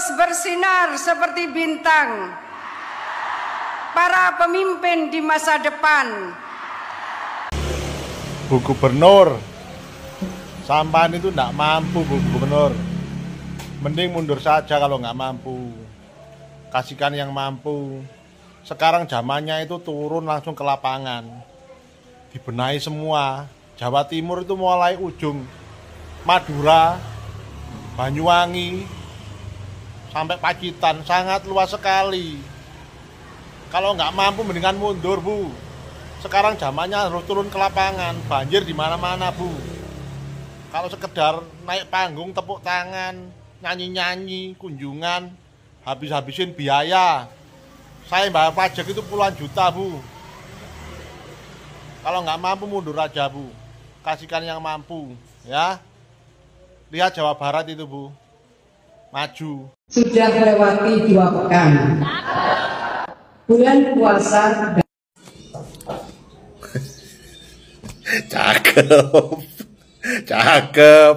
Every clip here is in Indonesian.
terus bersinar seperti bintang para pemimpin di masa depan. Bu Gubernur, sampean itu nggak mampu, Bu Gubernur. Mending mundur saja kalau nggak mampu. Kasihkan yang mampu. Sekarang zamannya itu turun langsung ke lapangan. Dibenahi semua. Jawa Timur itu mulai ujung Madura, Banyuwangi, sampai Pacitan, sangat luas sekali. Kalau nggak mampu mendingan mundur, Bu. Sekarang zamannya harus turun ke lapangan. Banjir di mana-mana, Bu. Kalau sekedar naik panggung, tepuk tangan, nyanyi-nyanyi, kunjungan, habis-habisin biaya. Saya bayar pajak itu puluhan juta, Bu. Kalau nggak mampu mundur aja, Bu. Kasihkan yang mampu, ya. Lihat Jawa Barat itu, Bu. Maju. Sudah melewati 2 pekan. Bulan puasa. Cakep. Cakep.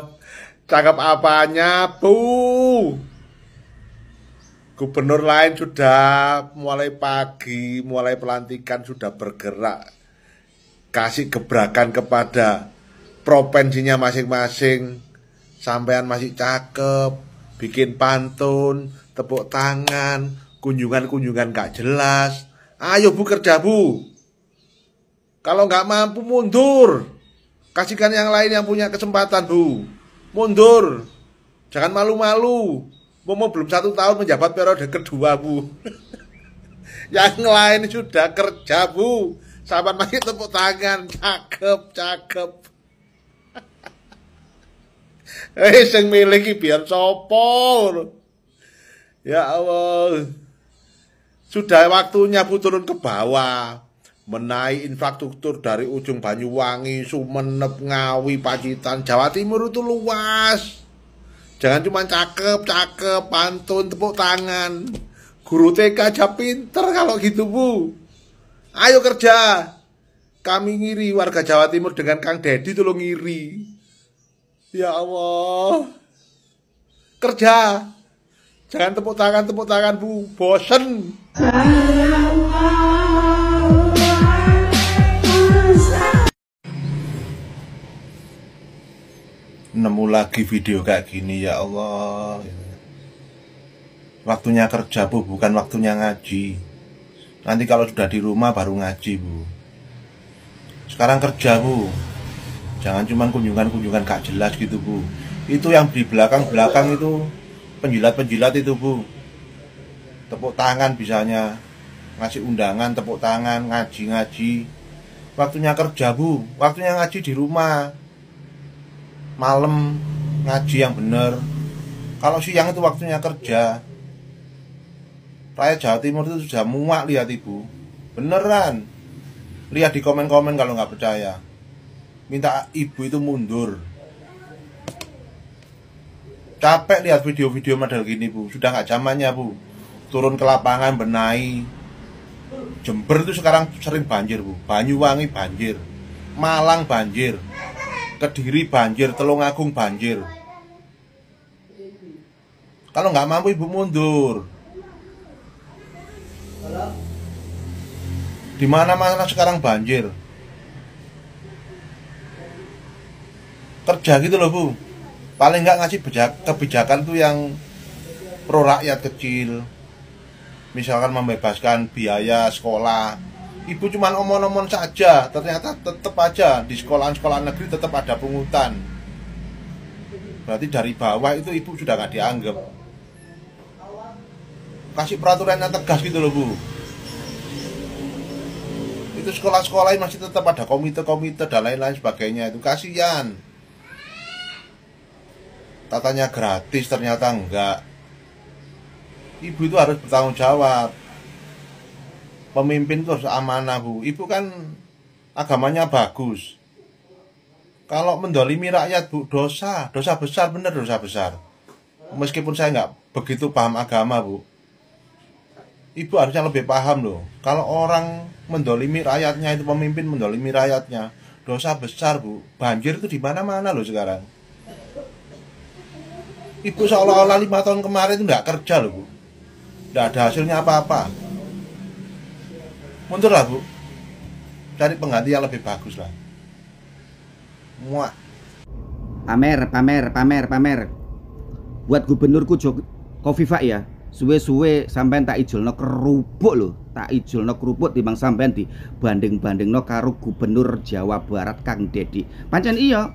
Cakep apanya, Bu? Gubernur lain sudah mulai pagi, mulai pelantikan sudah bergerak. Kasih gebrakan kepada provinsinya masing-masing. Sampean masih cakep, bikin pantun, tepuk tangan, kunjungan-kunjungan gak jelas. Ayo, Bu, kerja, Bu. Kalau nggak mampu mundur. Kasihkan yang lain yang punya kesempatan, Bu. Mundur. Jangan malu-malu. Mau belum 1 tahun menjabat periode kedua, Bu. Yang lain sudah kerja, Bu. Sahabat masih tepuk tangan. Cakep, cakep. Sing milih biar sopor. Ya Allah. Sudah waktunya, Bu, turun ke bawah. Menaik infrastruktur dari ujung Banyuwangi, Sumenep, Ngawi, Pacitan, Jawa Timur itu luas. Jangan cuma cakep, pantun, tepuk tangan. Guru TK aja pinter kalau gitu, Bu. Ayo kerja. Kami ngiri warga Jawa Timur dengan Kang Dedi itu lo ngiri. Ya Allah. Kerja. Jangan tepuk tangan, Bu. Bosen. Nemu lagi video kayak gini, ya Allah. Waktunya kerja, Bu, bukan waktunya ngaji. Nanti kalau sudah di rumah baru ngaji, Bu. Sekarang kerja, Bu. Jangan cuma kunjungan-kunjungan gak jelas gitu, Bu. Itu yang di belakang-belakang itu penjilat-penjilat itu, Bu. Tepuk tangan bisanya. Ngasih undangan, tepuk tangan, ngaji-ngaji. Waktunya kerja, Bu. Waktunya ngaji di rumah. Malam ngaji yang bener. Kalau siang itu waktunya kerja. Rakyat Jawa Timur itu sudah muak, lihat, Ibu. Beneran. Lihat di komen-komen kalau nggak percaya. Minta Ibu itu mundur. Capek lihat video-video model gini, Bu. Sudah nggak zamannya, Bu. Turun ke lapangan, benahi. Jember itu sekarang sering banjir, Bu. Banyuwangi banjir, Malang banjir, Kediri banjir, Tulungagung banjir. Kalau nggak mampu, Ibu mundur. Di mana-mana sekarang banjir. Kerja gitu loh, Bu. Paling nggak ngasih kebijakan tuh yang pro rakyat kecil. Misalkan membebaskan biaya sekolah. Ibu cuma omong-omong saja, ternyata tetap aja di sekolah-sekolah negeri tetap ada pungutan. Berarti dari bawah itu Ibu sudah nggak dianggap. Kasih peraturan yang tegas gitu loh, Bu. Itu sekolah-sekolah masih tetap ada komite-komite dan lain-lain sebagainya. Itu kasihan. Katanya gratis, ternyata enggak. Ibu itu harus bertanggung jawab. Pemimpin itu harus amanah, Bu. Ibu kan agamanya bagus. Kalau mendolimi rakyat, Bu, dosa besar, bener dosa besar. Meskipun saya nggak begitu paham agama, Bu. Ibu harusnya lebih paham loh. Kalau orang mendolimi rakyatnya, itu pemimpin mendolimi rakyatnya, dosa besar, Bu. Banjir itu di mana-mana loh sekarang. Ibu seolah-olah 5 tahun kemarin itu nggak kerja loh Bu, nggak ada hasilnya apa-apa. Mundur lah Bu, cari pengganti yang lebih bagus lah. Muak. Pamer. Buat gubernurku Kofifa ya, suwe-suwe sampean tak ijolno kerupuk lho, tak ijolno kerupuk timbang sampean dibanding-bandingno karo gubernur Jawa Barat Kang Dedi. Pancen iya.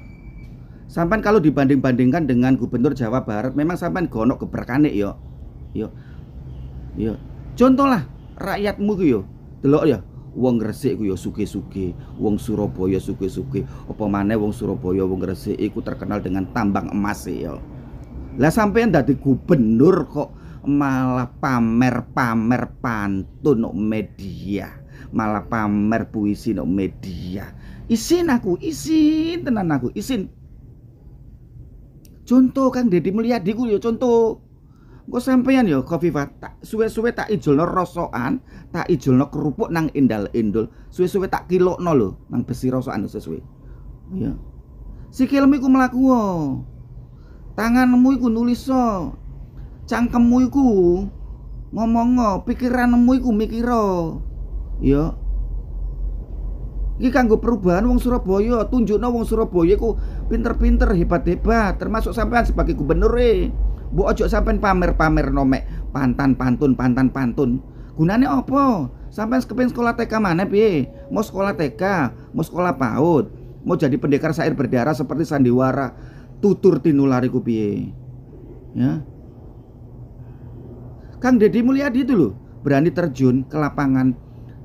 Sampean kalau dibanding-bandingkan dengan gubernur Jawa Barat memang sampean gonok geberkane yo. Yo. Contoh lah rakyatmu ku yo. Delok ya, wong Gresik ku yo sugih-sugih, wong Surabaya sugih-sugih. Apa maneh wong Surabaya wong Gresik iku terkenal dengan tambang emas yo. Lah sampean dadi gubernur kok malah pamer-pamer pantun no media, malah pamer puisi no media. Isin tenan aku, isin. Contoh Kang Deddy Mulyadi ku yo contoh. Kok sampeyan yo Kofifa tak suwe-suwe tak ijolno rosokan, tak ijolno kerupuk nang endal-endul, suwe-suwe tak kilokno lho nang besi rosokan suwe-suwe. Iya. Sikilmu iku mlaku wo. Tanganmu iku nuliso. Cangkemmu iku ngomong, pikiranmu iku mikiro. Iya. Iki kanggo perubahan wong Surabaya, tunjukno wong Surabaya iku pinter-pinter, hebat-hebat, termasuk sampean sebagai gubernur Mbok ojo sampean pamer-pamer nomek pantun. Gunane apa? Sampean kepengin sekolah TK mana piye? Mau sekolah TK, mau sekolah PAUD, mau jadi pendekar syair berdarah seperti sandiwara tutur tinulariku piye? Ya. Kang Deddy Mulyadi itu loh, berani terjun ke lapangan,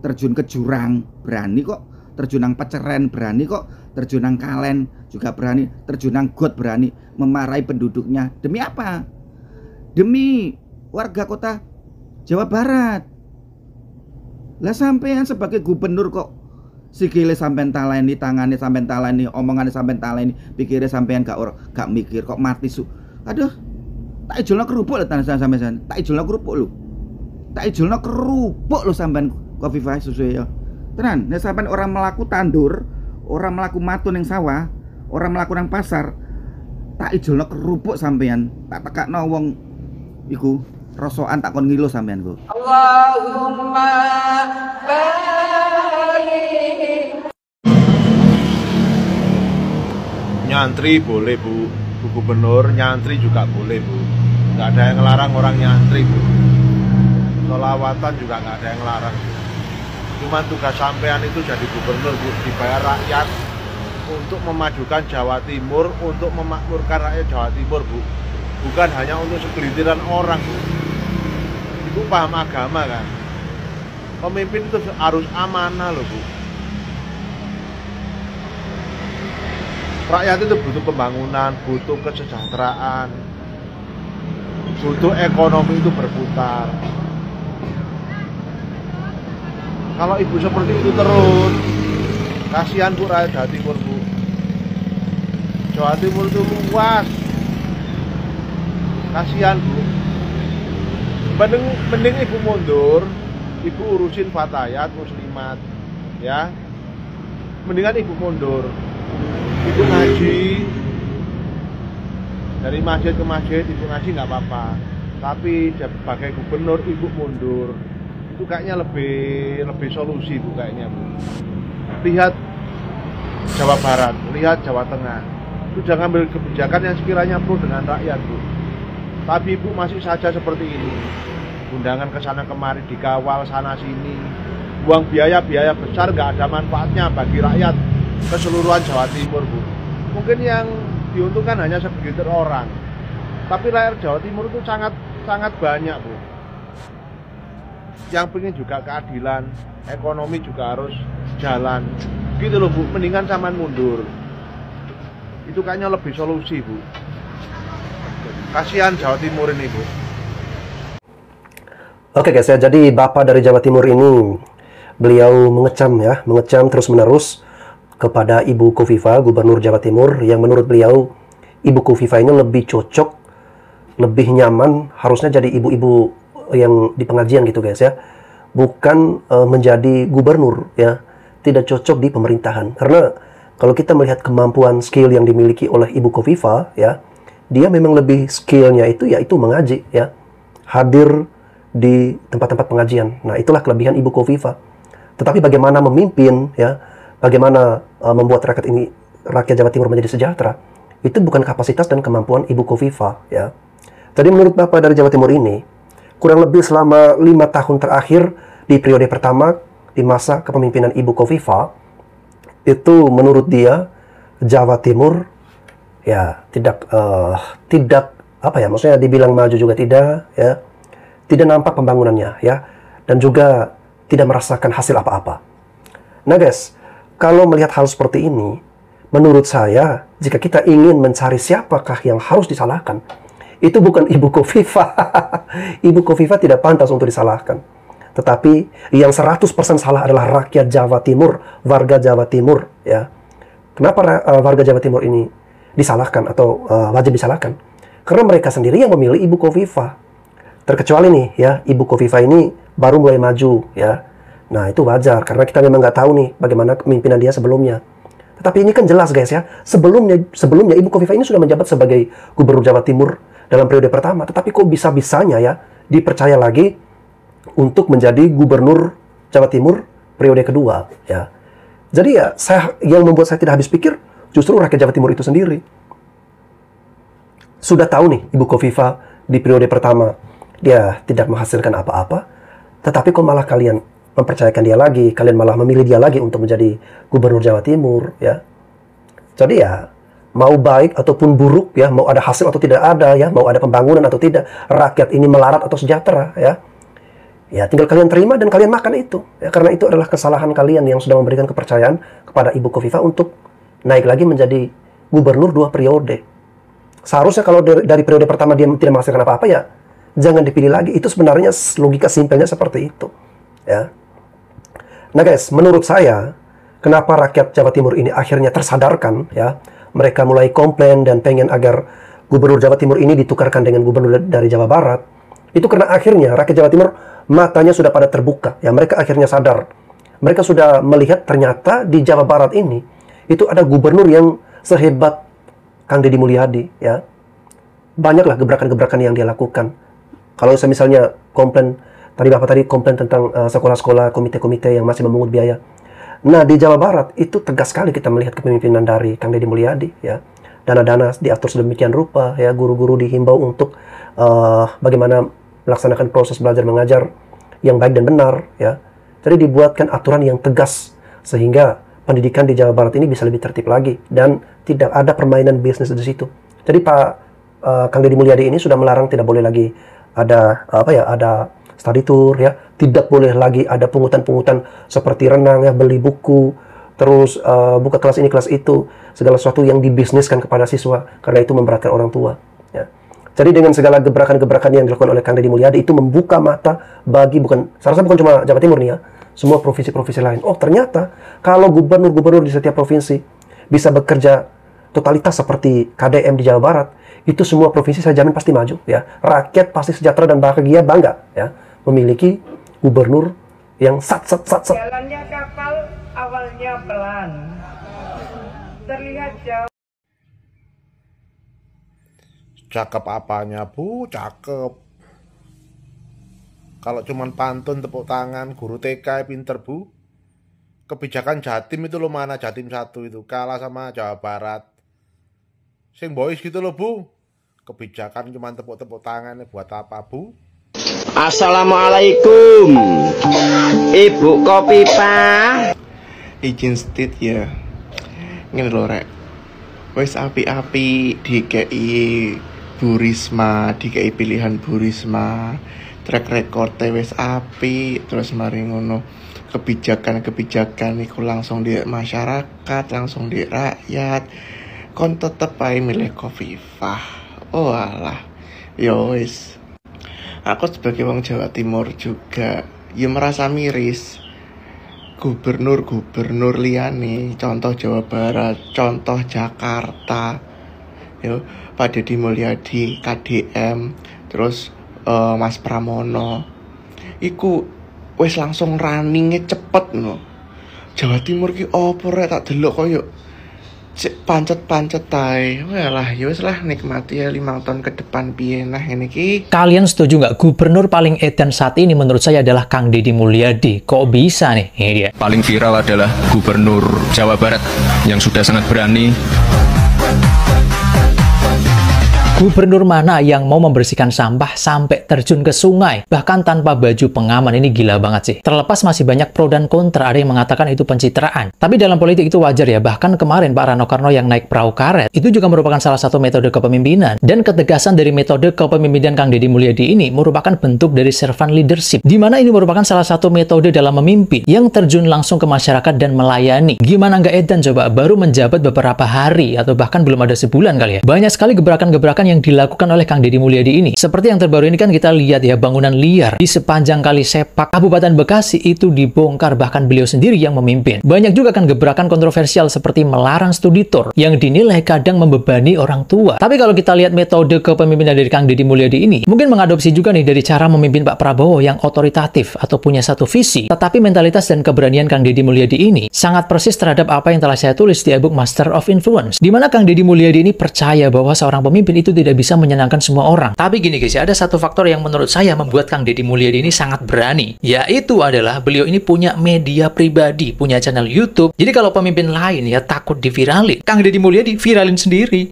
terjun ke jurang, berani kok terjun nang peceren, berani kok terjun nang kalen, juga berani terjun nang got, berani memarahi penduduknya. Demi apa? Demi warga kota Jawa Barat. Lah sampean sebagai gubernur kok sikile sampean taleni, tangane sampean taleni, omongane sampean taleni, pikire sampean gak mikir kok mati su. Aduh, tak ijolno kerupuk lho sampean. Tak ijolno kerupuk lho. Tak ijolno kerupuk lho sampean Kofifa susu ya. Tenan, nek sampean orang melaku tandur, orang melaku matun ning sawah, orang melaku nang pasar, tak ijolno kerupuk sampean, tak tekakno wong iku rosokan tak kon ngilo sampean kok. Allahumma barik. Nyantri boleh Bu Gubernur, nyantri juga boleh Bu, nggak ada yang ngelarang orang nyantri Bu. Sholawatan juga nggak ada yang ngelarang. Cuman tugas sampean itu jadi gubernur Bu, dibayar rakyat untuk memajukan Jawa Timur, untuk memakmurkan rakyat Jawa Timur Bu, bukan hanya untuk segelintiran orang Bu. Ibu paham agama kan? Pemimpin itu harus amanah loh Bu. Rakyat itu butuh pembangunan, butuh kesejahteraan, butuh ekonomi itu berputar. Kalau ibu seperti itu terus, kasihan Bu rakyat Jawa Timur Bu. Jawa Timur itu luas, kasihan Bu. Mending ibu mundur, ibu urusin fatayat muslimat, ya. Mendingan ibu mundur, ibu ngaji dari masjid ke masjid, ibu ngaji nggak apa-apa. Tapi sebagai gubernur ibu mundur. Itu kayaknya lebih solusi Bu kayaknya Bu. Lihat Jawa Barat, lihat Jawa Tengah. Itu jangan ambil kebijakan yang sekiranya pro dengan rakyat Bu. Tapi Ibu masih saja seperti ini. Undangan ke sana kemari, dikawal sana sini. Buang biaya-biaya besar nggak ada manfaatnya bagi rakyat keseluruhan Jawa Timur Bu. Mungkin yang diuntungkan hanya segelintir orang. Tapi rakyat Jawa Timur itu sangat banyak Bu. Yang pengen juga keadilan, ekonomi juga harus jalan. Gitu loh Bu, mendingan sampean mundur. Itu kayaknya lebih solusi Bu. Kasihan Jawa Timur ini Bu. Oke guys ya, jadi Bapak dari Jawa Timur ini beliau mengecam terus-menerus kepada Ibu Kofifa, Gubernur Jawa Timur, yang menurut beliau Ibu Kofifa ini lebih cocok, lebih nyaman, harusnya jadi ibu-ibu yang di pengajian gitu guys ya, bukan menjadi gubernur ya, tidak cocok di pemerintahan. Karena kalau kita melihat kemampuan skill yang dimiliki oleh Ibu Kofifa ya, dia memang lebih skillnya itu yaitu mengaji, ya, hadir di tempat-tempat pengajian. Nah, itulah kelebihan Ibu Kofifa. Tetapi bagaimana memimpin, ya, bagaimana membuat rakyat Jawa Timur menjadi sejahtera, itu bukan kapasitas dan kemampuan Ibu Kofifa, ya. Jadi menurut Bapak dari Jawa Timur ini, kurang lebih selama 5 tahun terakhir di periode pertama di masa kepemimpinan Ibu Kofifa, itu menurut dia Jawa Timur ya tidak apa ya, maksudnya dibilang maju juga tidak, ya, tidak nampak pembangunannya, ya, dan juga tidak merasakan hasil apa-apa. Nah guys, kalau melihat hal seperti ini, menurut saya jika kita ingin mencari siapakah yang harus disalahkan, itu bukan Ibu Kofifa. Ibu Kofifa tidak pantas untuk disalahkan, tetapi yang 100% salah adalah rakyat Jawa Timur, warga Jawa Timur, ya. Kenapa warga Jawa Timur ini disalahkan atau wajib disalahkan? Karena mereka sendiri yang memilih Ibu Kofifa. Terkecuali nih, ya, Ibu Kofifa ini baru mulai maju, ya. Nah, itu wajar karena kita memang nggak tahu nih bagaimana kepemimpinan dia sebelumnya. Tetapi ini kan jelas guys, ya, sebelumnya Ibu Kofifa ini sudah menjabat sebagai Gubernur Jawa Timur dalam periode pertama. Tetapi kok bisa-bisanya, ya, dipercaya lagi untuk menjadi Gubernur Jawa Timur periode kedua, ya. Jadi ya, yang membuat saya tidak habis pikir justru rakyat Jawa Timur itu sendiri. Sudah tahu nih Ibu Kofifa di periode pertama dia tidak menghasilkan apa-apa, tetapi kok malah kalian mempercayakan dia lagi, kalian malah memilih dia lagi untuk menjadi Gubernur Jawa Timur, ya. Jadi ya, mau baik ataupun buruk, ya, mau ada hasil atau tidak ada, ya, mau ada pembangunan atau tidak, rakyat ini melarat atau sejahtera, ya. Ya, tinggal kalian terima dan kalian makan itu. Ya, karena itu adalah kesalahan kalian yang sudah memberikan kepercayaan kepada Ibu Kofifa untuk naik lagi menjadi gubernur 2 periode. Seharusnya kalau dari periode pertama dia tidak menghasilkan apa-apa, ya jangan dipilih lagi. Itu sebenarnya logika simpelnya seperti itu, ya. Nah guys, menurut saya, kenapa rakyat Jawa Timur ini akhirnya tersadarkan, ya, mereka mulai komplain dan pengen agar Gubernur Jawa Timur ini ditukarkan dengan gubernur dari Jawa Barat, itu karena akhirnya rakyat Jawa Timur matanya sudah pada terbuka, ya, mereka akhirnya sadar. Mereka sudah melihat ternyata di Jawa Barat ini itu ada gubernur yang sehebat Kang Deddy Mulyadi, ya. Banyaklah gebrakan-gebrakan yang dia lakukan. Kalau saya misalnya komplain, Bapak tadi komplain tentang sekolah-sekolah, komite-komite yang masih memungut biaya. Nah, di Jawa Barat itu tegas sekali kita melihat kepemimpinan dari Kang Deddy Mulyadi, ya. Dana-dana diatur sedemikian rupa, ya, guru-guru dihimbau untuk bagaimana melaksanakan proses belajar mengajar yang baik dan benar, ya. Jadi dibuatkan aturan yang tegas sehingga pendidikan di Jawa Barat ini bisa lebih tertib lagi dan tidak ada permainan bisnis di situ. Jadi Kang Deddy Mulyadi ini sudah melarang tidak boleh lagi ada ada study tour, ya, tidak boleh lagi ada pungutan-pungutan seperti renang, ya, beli buku, terus buka kelas ini kelas itu, segala sesuatu yang dibisniskan kepada siswa karena itu memberatkan orang tua, ya. Jadi dengan segala gebrakan-gebrakan yang dilakukan oleh Kang Deddy Mulyadi itu membuka mata bagi seharusnya bukan cuma Jawa Timur nih, ya, semua provinsi-provinsi lain. Oh, ternyata kalau gubernur-gubernur di setiap provinsi bisa bekerja totalitas seperti KDM di Jawa Barat, itu semua provinsi saya jamin pasti maju, ya. Rakyat pasti sejahtera dan bahagia, bangga, ya, memiliki gubernur yang sat. Jalannya kapal awalnya pelan, terlihat jauh. Cakep apanya, Bu? Cakep. Kalau cuman pantun, tepuk tangan, guru TK pinter, Bu. Kebijakan Jatim itu loh, mana Jatim 1 itu kalah sama Jawa Barat. Sing boys gitu loh, Bu. Kebijakan cuman tepuk-tepuk tangan, buat apa, Bu? Assalamualaikum, Ibu Kofifa. Izin state ya, ngene lho rek, wis api-api DKI Bu Risma, DKI pilihan Bu Risma, track record wis api, terus mari ngono kebijakan-kebijakan iku langsung di masyarakat, langsung di rakyat, kon tetep ae milih Kofifa. Oh alah, yo wis. Aku sebagai wong Jawa Timur juga ya merasa miris. Gubernur-gubernur liyane, contoh Jawa Barat, contoh Jakarta, yo, Pak Deddy Mulyadi, KDM, terus Mas Pramono, iku wis langsung runningnya cepet no. Jawa Timur ki opo rek tak delok koyo cek pancet-pancet tay. Walah, ya wis lah nikmati ya 5 tahun ke depan piye nah ini ki. Kalian setuju nggak gubernur paling edan saat ini menurut saya adalah Kang Deddy Mulyadi? Kok bisa nih? Ini dia. Paling viral adalah Gubernur Jawa Barat yang sudah sangat berani. Gubernur mana yang mau membersihkan sampah sampai terjun ke sungai, bahkan tanpa baju pengaman? Ini gila banget sih. Terlepas masih banyak pro dan kontra, ada yang mengatakan itu pencitraan. Tapi dalam politik itu wajar ya, bahkan kemarin Pak Rano Karno yang naik perahu karet, itu juga merupakan salah satu metode kepemimpinan. Dan ketegasan dari metode kepemimpinan Kang Deddy Mulyadi ini merupakan bentuk dari servant leadership, di mana ini merupakan salah satu metode dalam memimpin, yang terjun langsung ke masyarakat dan melayani. Gimana nggak edan coba, baru menjabat beberapa hari, atau bahkan belum ada sebulan kali ya. Banyak sekali gebrakan-gebrakan yang dilakukan oleh Kang Deddy Mulyadi ini. Seperti yang terbaru ini kan kita lihat ya, bangunan liar di sepanjang Kali Sepak Kabupaten Bekasi itu dibongkar, bahkan beliau sendiri yang memimpin. Banyak juga kan gebrakan kontroversial seperti melarang studi tour yang dinilai kadang membebani orang tua. Tapi kalau kita lihat metode kepemimpinan dari Kang Deddy Mulyadi ini, mungkin mengadopsi juga nih dari cara memimpin Pak Prabowo yang otoritatif atau punya satu visi, tetapi mentalitas dan keberanian Kang Deddy Mulyadi ini sangat persis terhadap apa yang telah saya tulis di ebook Master of Influence, di mana Kang Deddy Mulyadi ini percaya bahwa seorang pemimpin itu tidak bisa menyenangkan semua orang. Tapi gini guys, ada satu faktor yang menurut saya membuat Kang Deddy Mulyadi ini sangat berani, yaitu adalah beliau ini punya media pribadi, punya channel YouTube. Jadi kalau pemimpin lain ya takut diviralin, Kang Deddy Mulyadi viralin sendiri.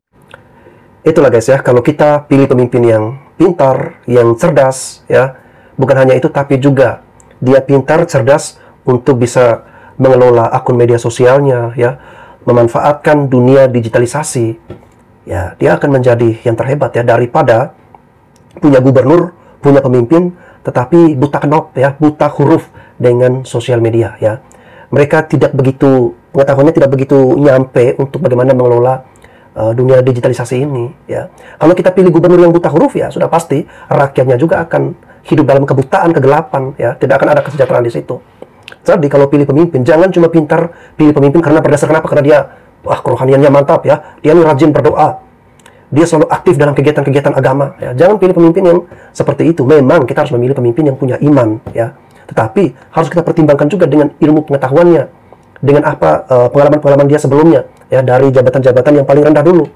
Itulah guys ya, kalau kita pilih pemimpin yang pintar, yang cerdas ya, bukan hanya itu tapi juga dia pintar, cerdas untuk bisa mengelola akun media sosialnya ya, memanfaatkan dunia digitalisasi. Ya, dia akan menjadi yang terhebat ya, daripada punya gubernur, punya pemimpin, tetapi buta kenop ya, buta huruf dengan sosial media ya. Mereka tidak begitu, pengetahuannya tidak begitu nyampe untuk bagaimana mengelola dunia digitalisasi ini ya. Kalau kita pilih gubernur yang buta huruf ya, sudah pasti rakyatnya juga akan hidup dalam kebutaan, kegelapan ya, tidak akan ada kesejahteraan di situ. Jadi kalau pilih pemimpin, jangan cuma pintar pilih pemimpin karena berdasarkan apa? Karena dia wah kerohaniannya mantap ya, dia rajin berdoa, dia selalu aktif dalam kegiatan-kegiatan agama ya. Jangan pilih pemimpin yang seperti itu. Memang kita harus memilih pemimpin yang punya iman ya, tetapi harus kita pertimbangkan juga dengan ilmu pengetahuannya, dengan apa pengalaman-pengalaman dia sebelumnya ya, dari jabatan-jabatan yang paling rendah dulu,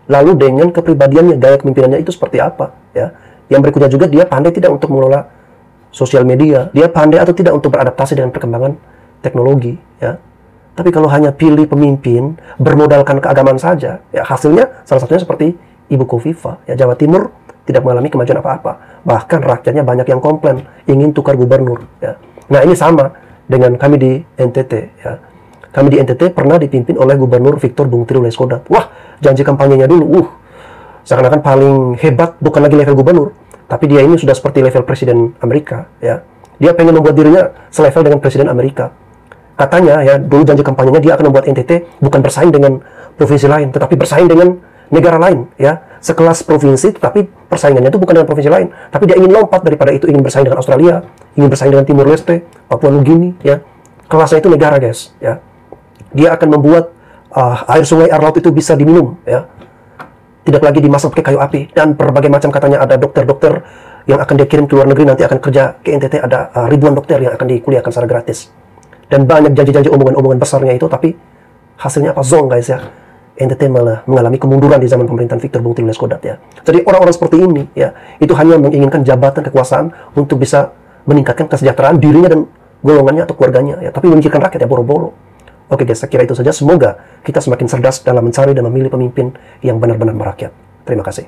lalu dengan kepribadiannya, gaya kepemimpinannya itu seperti apa ya. Yang berikutnya juga, dia pandai tidak untuk mengelola sosial media, dia pandai atau tidak untuk beradaptasi dengan perkembangan teknologi ya. Tapi kalau hanya pilih pemimpin bermodalkan keagamaan saja, ya hasilnya salah satunya seperti Ibu Kofifa. Ya, Jawa Timur tidak mengalami kemajuan apa-apa. Bahkan rakyatnya banyak yang komplain, ingin tukar gubernur. Ya. Nah ini sama dengan kami di NTT. Ya. Kami di NTT pernah dipimpin oleh Gubernur Victor Bung Tri Leskodat. Wah, janji kampanyenya dulu, seakan-akan paling hebat, bukan lagi level gubernur, tapi dia ini sudah seperti level Presiden Amerika. Ya. Dia pengen membuat dirinya selevel dengan Presiden Amerika. Katanya ya, dulu janji kampanyenya dia akan membuat NTT bukan bersaing dengan provinsi lain, tetapi bersaing dengan negara lain ya, sekelas provinsi, tetapi persaingannya itu bukan dengan provinsi lain, tapi dia ingin lompat daripada itu, ingin bersaing dengan Australia, ingin bersaing dengan Timur Leste, Papua Nugini ya. Kelasnya itu negara guys ya. Dia akan membuat air sungai, air laut itu bisa diminum ya, tidak lagi dimasak pakai kayu api, dan berbagai macam katanya ada dokter-dokter yang akan dia kirim ke luar negeri, nanti akan kerja ke NTT, ada ribuan dokter yang akan dikuliahkan secara gratis. Dan banyak janji-janji omongan-omongan besarnya itu, tapi hasilnya apa? Zong guys ya. NTT malah mengalami kemunduran di zaman pemerintahan Victor Bung Tri Leskodat ya. Jadi orang-orang seperti ini ya, itu hanya menginginkan jabatan kekuasaan untuk bisa meningkatkan kesejahteraan dirinya dan golongannya atau keluarganya ya, tapi memikirkan rakyat ya boro-boro. Oke guys, saya kira itu saja. Semoga kita semakin cerdas dalam mencari dan memilih pemimpin yang benar-benar merakyat. Terima kasih.